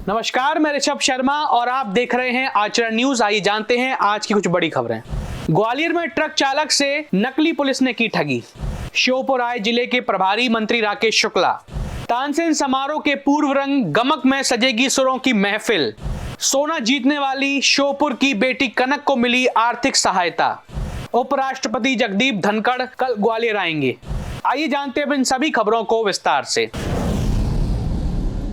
नमस्कार, मैं ऋषभ शर्मा और आप देख रहे हैं आचरण न्यूज। आइए जानते हैं आज की कुछ बड़ी खबरें। ग्वालियर में ट्रक चालक से नकली पुलिस ने की ठगी। श्योपुर आए जिले के प्रभारी मंत्री राकेश शुक्ला। तानसेन समारोह के पूर्व रंग गमक में सजेगी सुरों की महफिल। सोना जीतने वाली श्योपुर की बेटी कनक को मिली आर्थिक सहायता। उपराष्ट्रपति जगदीप धनखड़ कल ग्वालियर आएंगे। आइए जानते हैं इन सभी खबरों को विस्तार से।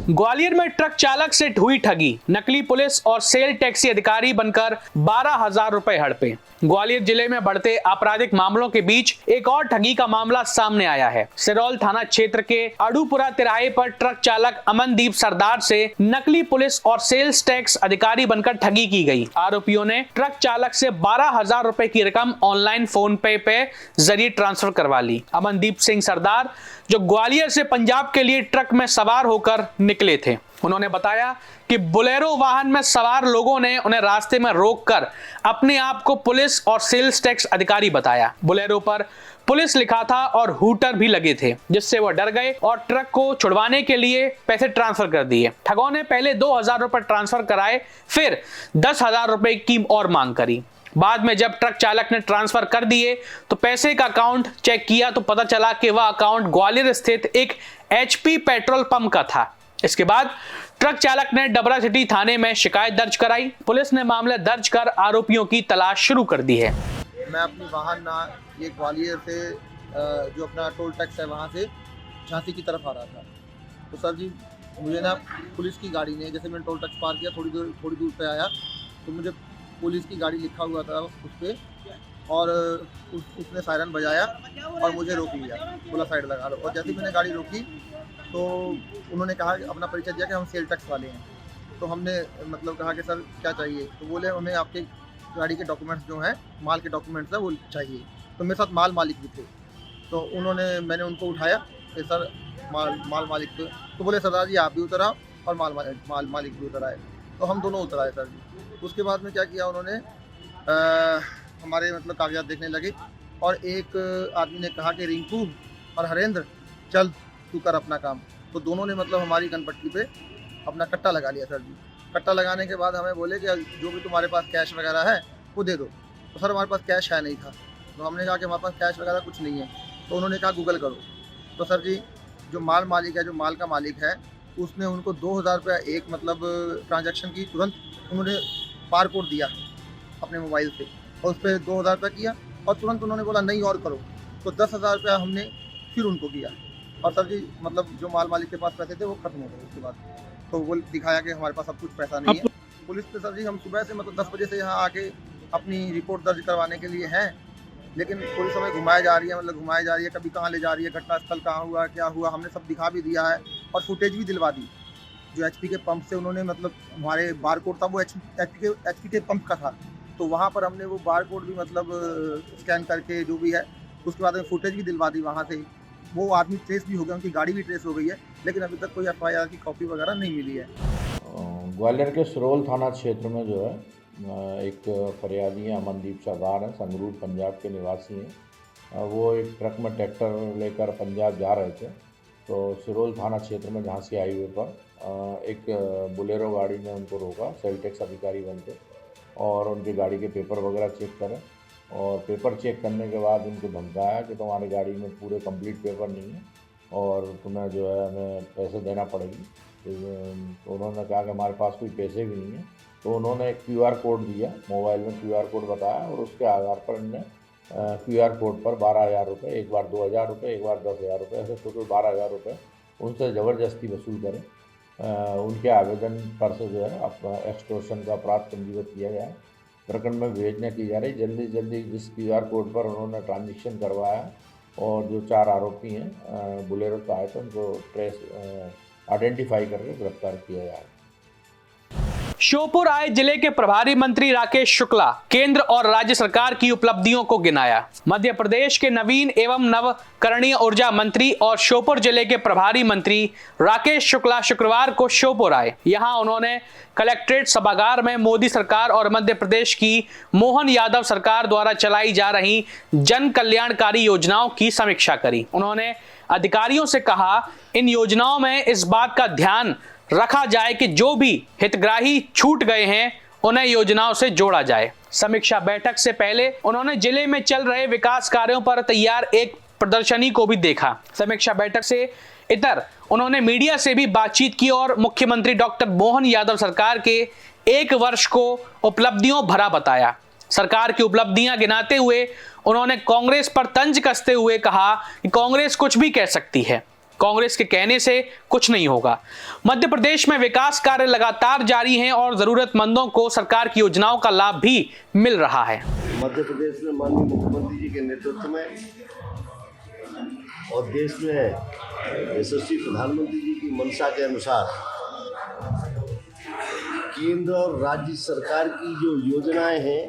ग्वालियर में ट्रक चालक से हुई ठगी। नकली पुलिस और सेल टैक्सी अधिकारी बनकर 12,000 रुपए हड़पे। ग्वालियर जिले में बढ़ते आपराधिक मामलों के बीच एक और ठगी का मामला सामने आया है। सिरौल थाना क्षेत्र के अड़ूपुरा तिराहे पर ट्रक चालक अमनदीप सरदार से नकली पुलिस और सेल्स टैक्स अधिकारी बनकर ठगी की गई। आरोपियों ने ट्रक चालक से 12,000 रुपए की रकम ऑनलाइन फोन पे जरिए ट्रांसफर करवा ली। अमनदीप सिंह सरदार जो ग्वालियर से पंजाब के लिए ट्रक में सवार होकर निकले थे, उन्होंने बताया कि बोलेरो वाहन में सवार लोगों ने उन्हें रास्ते में रोककर अपने आप को पुलिस और सेल्स टैक्स अधिकारी बताया। बोलेरो पर पुलिस लिखा था और हूटर भी लगे थे, जिससे वो डर गए और ट्रक को छुड़वाने के लिए पैसे ट्रांसफर कर दिए। ठगों ने पहले 2,000 रुपए ट्रांसफर कराए, फिर 10,000 रुपए की और मांग करी। बाद में जब ट्रक चालक ने ट्रांसफर कर दिए तो पैसे का अकाउंट चेक किया तो पता चला कि वह अकाउंट ग्वालियर स्थित एक HP पेट्रोल पंप का था। इसके बाद ट्रक चालक ने डबरा सिटी थाने में शिकायत दर्ज कराई। पुलिस ने मामला दर्ज कर आरोपियों की तलाश शुरू कर दी है। मैं अपनी वाहन ये ग्वालियर से जो अपना टोल टैक्स है वहाँ से झांसी की तरफ आ रहा था। तो सर जी मुझे पुलिस की गाड़ी ने, जैसे मैंने टोल टैक्स पार किया थोड़ी दूर पे आया तो मुझे पुलिस की गाड़ी लिखा हुआ था उस पर, और उसने सायरन बजाया और मुझे रोक लिया, बोला साइड लगा लो। और जैसे मैंने गाड़ी रोकी तो उन्होंने कहा, अपना परिचय दिया कि हम सेल टैक्स वाले हैं। तो हमने कहा कि सर क्या चाहिए, तो बोले हमें आपके गाड़ी के डॉक्यूमेंट्स जो हैं, माल के डॉक्यूमेंट्स हैं वो चाहिए। तो मेरे साथ माल मालिक भी थे, तो मैंने उनको उठाया कि सर माल मालिक थे। तो बोले सरदार जी आप भी उतर आओ और माल मालिक भी उतर आए। तो हम दोनों उतर आए सर जी। उसके बाद में क्या किया उन्होंने, हमारे कागजात देखने लगे और एक आदमी ने कहा कि रिंकू और हरेंद्र चल तू कर अपना काम। तो दोनों ने हमारी कनपट्टी पे अपना कट्टा लगा लिया सर जी। कट्टा लगाने के बाद हमें बोले कि जो भी तुम्हारे पास कैश वगैरह है वो दे दो। तो सर हमारे पास कैश है नहीं था, तो हमने कहा कि हमारे पास कैश वगैरह कुछ नहीं है। तो उन्होंने कहा गूगल करो। तो सर जी जो माल मालिक है, जो माल का मालिक है, उसने उनको 2,000 रुपया एक ट्रांजैक्शन की तुरंत उन्होंने बार कोड दिया अपने मोबाइल से और उस पर 2,000 रुपया किया और तुरंत उन्होंने बोला नहीं और करो। तो 10,000 रुपया हमने फिर उनको किया। और सर जी जो माल मालिक के पास पैसे थे वो खत्म हो गए। उसके बाद तो वो दिखाया कि हमारे पास अब कुछ पैसा नहीं है। पुलिस पे सर जी हम सुबह से 10 बजे से यहाँ आके अपनी रिपोर्ट दर्ज करवाने के लिए हैं, लेकिन पुलिस हमें घुमाई जा रही है, कभी कहाँ ले जा रही है, घटनास्थल कहाँ हुआ, क्या हुआ, हमने सब दिखा भी दिया है और फुटेज भी दिलवा दी। जो HP के पंप से उन्होंने हमारे बार कोड था वो HP के पंप का था, तो वहाँ पर हमने वो बार कोड भी स्कैन करके जो भी है उसके बाद में फुटेज भी दिलवा दी वहाँ से। वो आदमी ट्रेस भी हो गया, उनकी गाड़ी भी ट्रेस हो गई है, लेकिन अभी तक कोई FIR की कॉपी वगैरह नहीं मिली है। ग्वालियर के सिरौल थाना क्षेत्र में जो है एक फरियादी है अमनदीप सरदार है, संगरूर पंजाब के निवासी हैं। वो एक ट्रक में ट्रैक्टर लेकर पंजाब जा रहे थे, तो सिरौल थाना क्षेत्र में झांसी हाईवे पर एक बोलेरो गाड़ी ने उनको रोका, सेल टैक्स अधिकारी बनके, और उनकी गाड़ी के पेपर वगैरह चेक करें और पेपर चेक करने के बाद उनको धमकाया कि तुम्हारी गाड़ी में पूरे कंप्लीट पेपर नहीं है और तुम्हें जो है हमें पैसे देना पड़ेगी। तो उन्होंने कहा कि हमारे पास कोई पैसे भी नहीं है। तो उन्होंने एक QR कोड दिया, मोबाइल में QR कोड बताया और उसके आधार पर उन्होंने QR कोड पर 12,000 रुपये, एक बार 2,000 रुपये, एक बार 10,000 रुपये, ऐसे टोटल 12,000 रुपये उनसे ज़बरदस्ती वसूल करें। उनके आवेदन पर से जो है अपना एक्सटॉर्शन का अपराध पंजीबद्ध किया गया है। प्रकरण में विवेचना की जा रही। जल्दी से जल्दी जिस QR कोड पर उन्होंने ट्रांजेक्शन करवाया और जो 4 आरोपी हैं बोलेरो से आए थे उनको आइडेंटिफाई करके गिरफ्तार किया जाए। श्योपुर आए जिले के प्रभारी मंत्री राकेश शुक्ला केंद्र और राज्य सरकार की उपलब्धियों को गिनाया। मध्य प्रदेश के नवीन एवं नवकरणीय ऊर्जा मंत्री और श्योपुर जिले के प्रभारी मंत्री राकेश शुक्ला शुक्रवार को श्योपुर आए। यहां उन्होंने कलेक्ट्रेट सभागार में मोदी सरकार और मध्य प्रदेश की मोहन यादव सरकार द्वारा चलाई जा रही जन कल्याणकारी योजनाओं की समीक्षा करी। उन्होंने अधिकारियों से कहा, इन योजनाओं में इस बात का ध्यान रखा जाए कि जो भी हितग्राही छूट गए हैं उन्हें योजनाओं से जोड़ा जाए। समीक्षा बैठक से पहले उन्होंने जिले में चल रहे विकास कार्यों पर तैयार एक प्रदर्शनी को भी देखा। समीक्षा बैठक से इतर उन्होंने मीडिया से भी बातचीत की और मुख्यमंत्री डॉक्टर मोहन यादव सरकार के 1 वर्ष को उपलब्धियों भरा बताया। सरकार की उपलब्धियां गिनाते हुए उन्होंने कांग्रेस पर तंज कसते हुए कहा कि कांग्रेस कुछ भी कह सकती है, कांग्रेस के कहने से कुछ नहीं होगा। मध्य प्रदेश में विकास कार्य लगातार जारी हैं और जरूरतमंदों को सरकार की योजनाओं का लाभ भी मिल रहा है। मध्य प्रदेश में माननीय मुख्यमंत्री जी के नेतृत्व में और देश में यशस्वी प्रधानमंत्री जी की मंशा के अनुसार केंद्र और राज्य सरकार की जो योजनाएं हैं,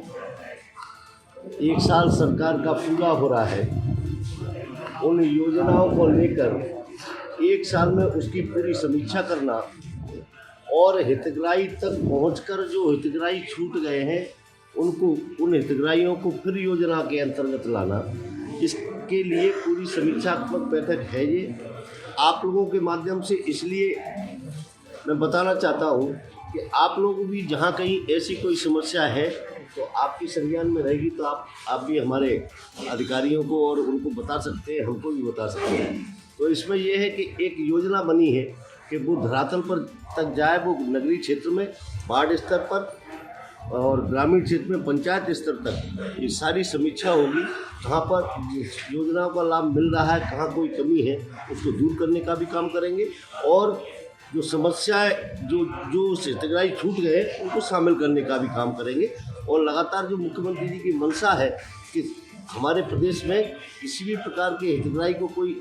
1 साल सरकार का पूरा हो रहा है। उन योजनाओं को लेकर 1 साल में उसकी पूरी समीक्षा करना और हितग्राही तक पहुंचकर जो हितग्राही छूट गए हैं उन हितग्राहियों को फिर योजना के अंतर्गत लाना, इसके लिए पूरी समीक्षात्मक बैठक है। ये आप लोगों के माध्यम से इसलिए मैं बताना चाहता हूँ कि आप लोग भी जहाँ कहीं ऐसी कोई समस्या है तो आपकी संज्ञान में रहेगी, तो आप भी हमारे अधिकारियों को और उनको बता सकते हैं, हमको भी बता सकते हैं। तो इसमें यह है कि एक योजना बनी है कि वो धरातल पर तक जाए, वो नगरीय क्षेत्र में वार्ड स्तर पर और ग्रामीण क्षेत्र में पंचायत स्तर तक ये सारी समीक्षा होगी। कहाँ पर योजनाओं का लाभ मिल रहा है, कहाँ कोई कमी है, उसको दूर करने का भी काम करेंगे और जो समस्याएं जो हितग्राही छूट गए उनको शामिल करने का भी काम करेंगे। और लगातार जो मुख्यमंत्री जी की मंशा है कि हमारे प्रदेश में किसी भी प्रकार के हितग्राही को कोई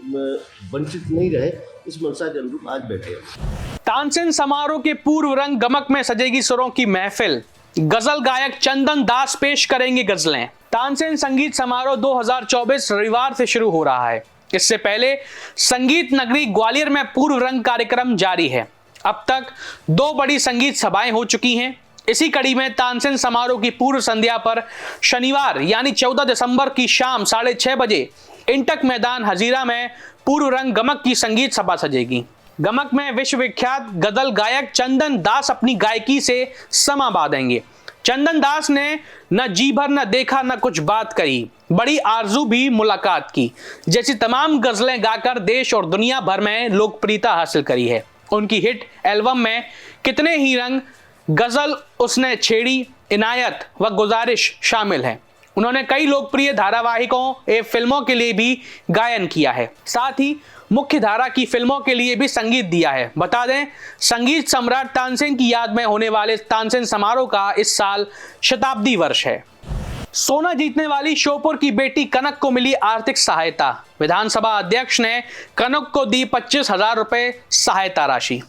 वंचित नहीं रहे, इस मंशा के अनुरूप आज बैठे हैं। तानसेन समारोह के पूर्व रंग गमक में सजेगी सुरों की महफिल। गजल गायक चंदन दास पेश करेंगे गजलें। तानसेन संगीत समारोह 2024 रविवार से शुरू हो रहा है। इससे पहले संगीत नगरी ग्वालियर में पूर्व रंग कार्यक्रम जारी है। अब तक 2 बड़ी संगीत सभाएं हो चुकी हैं। इसी कड़ी में तानसेन समारोह की पूर्व संध्या पर शनिवार यानी 14 दिसंबर की शाम 6:30 बजे इंटक मैदान हजीरा में पूर्व रंग गमक की संगीत सभा सजेगी। गमक में विश्वविख्यात गजल गायक चंदन दास अपनी गायकी से समा बांधेंगे। चंदन दास ने न जी भर न देखा न कुछ बात कही, बड़ी आरजू भी मुलाकात की जैसी तमाम गजलें गाकर देश और दुनिया भर में लोकप्रियता हासिल करी है। उनकी हिट एल्बम में कितने ही रंग, गजल उसने छेड़ी, इनायत व गुजारिश शामिल हैं। उन्होंने कई लोकप्रिय धारावाहिकों एवं फिल्मों के लिए भी गायन किया है, साथ ही मुख्य धारा की फिल्मों के लिए भी संगीत दिया है। बता दें, संगीत सम्राट तानसेन की याद में होने वाले तानसेन समारोह का इस साल शताब्दी वर्ष है। सोना जीतने वाली श्योपुर की बेटी कनक को मिली आर्थिक सहायता। विधानसभा अध्यक्ष ने कनक को दी 25,000 रुपए सहायता राशि।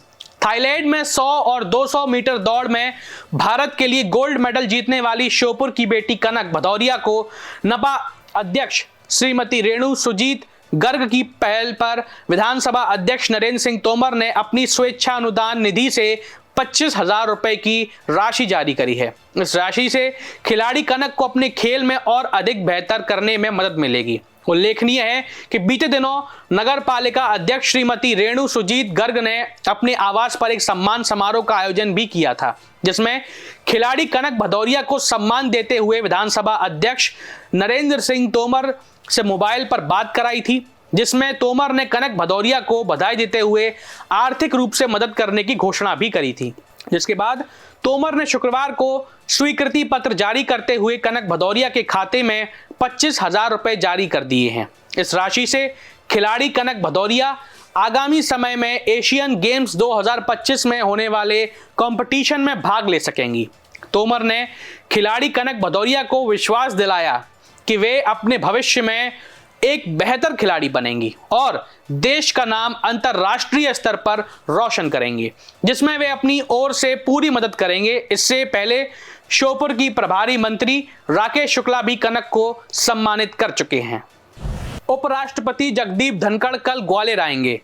थाईलैंड में 100 और 200 मीटर दौड़ में भारत के लिए गोल्ड मेडल जीतने वाली श्योपुर की बेटी कनक भदौरिया को नपा अध्यक्ष श्रीमती रेणु सुजीत गर्ग की पहल पर विधानसभा अध्यक्ष नरेंद्र सिंह तोमर ने अपनी स्वेच्छा अनुदान निधि से 25,000 रुपए की राशि जारी करी है। इस राशि से खिलाड़ी कनक को अपने खेल में और अधिक बेहतर करने में मदद मिलेगी। उल्लेखनीय है कि बीते दिनों नगर पालिका अध्यक्ष श्रीमती रेणु सुजीत गर्ग ने अपने आवास पर एक सम्मान समारोह का आयोजन भी किया था, जिसमें खिलाड़ी कनक भदौरिया को सम्मान देते हुए विधानसभा अध्यक्ष नरेंद्र सिंह तोमर से मोबाइल पर बात कराई थी, जिसमें तोमर ने कनक भदौरिया को बधाई देते हुए आर्थिक रूप से मदद करने की घोषणा भी करी थी। जिसके बाद तोमर ने शुक्रवार को स्वीकृति पत्र जारी करते हुए कनक भदौरिया के खाते में 25,000 रुपए जारी कर दिए हैं। इस राशि से खिलाड़ी कनक भदौरिया आगामी समय में एशियन गेम्स 2025 में होने वाले कंपटीशन में भाग ले सकेंगी। तोमर ने खिलाड़ी कनक भदौरिया को विश्वास दिलाया कि वे अपने भविष्य में एक बेहतर खिलाड़ी बनेंगी और देश का नाम अंतरराष्ट्रीय स्तर पर रोशन करेंगे, जिसमें वे अपनी ओर से पूरी मदद करेंगे। इससे पहले श्योपुर की प्रभारी मंत्री राकेश शुक्ला भी कनक को सम्मानित कर चुके हैं। उपराष्ट्रपति जगदीप धनखड़ कल ग्वालियर आएंगे।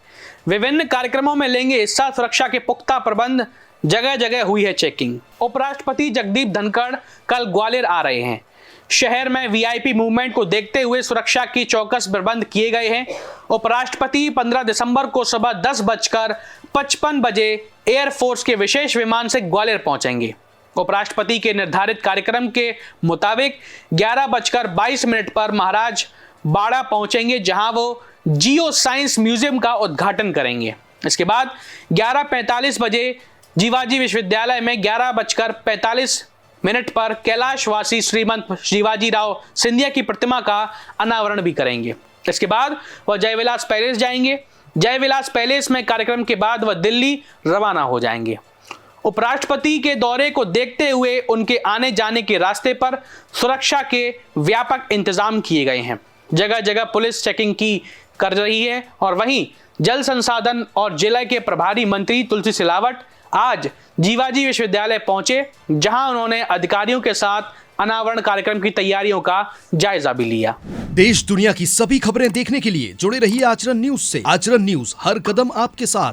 विभिन्न कार्यक्रमों में लेंगे हिस्सा। सुरक्षा के पुख्ता प्रबंध, जगह जगह हुई है चेकिंग। उपराष्ट्रपति जगदीप धनखड़ कल ग्वालियर आ रहे हैं। शहर में वीआईपी मूवमेंट को देखते हुए सुरक्षा के चौकस प्रबंध किए गए हैं। उपराष्ट्रपति 15 दिसंबर को सुबह 10:55 बजे एयरफोर्स के विशेष विमान से ग्वालियर पहुंचेंगे। उपराष्ट्रपति के निर्धारित कार्यक्रम के मुताबिक 11:22 पर महाराज बाड़ा पहुंचेंगे, जहां वो जियो साइंस म्यूजियम का उद्घाटन करेंगे। इसके बाद 11:45 बजे जीवाजी विश्वविद्यालय में 11:45 पर कैलाशवासी श्रीमंत शिवाजी राव सिंधिया की प्रतिमा का अनावरण भी करेंगे। इसके बाद वह जयविलास पैलेस जाएंगे। जयविलास पैलेस में कार्यक्रम के बाद वह दिल्ली रवाना हो जाएंगे। उपराष्ट्रपति के दौरे को देखते हुए उनके आने जाने के रास्ते पर सुरक्षा के व्यापक इंतजाम किए गए हैं। जगह जगह पुलिस चेकिंग की कर रही है और वहीं जल संसाधन और जिले के प्रभारी मंत्री तुलसी सिलावट आज जीवाजी विश्वविद्यालय पहुंचे, जहां उन्होंने अधिकारियों के साथ अनावरण कार्यक्रम की तैयारियों का जायजा भी लिया। देश दुनिया की सभी खबरें देखने के लिए जुड़े रहिए आचरण न्यूज से। आचरण न्यूज, हर कदम आपके साथ।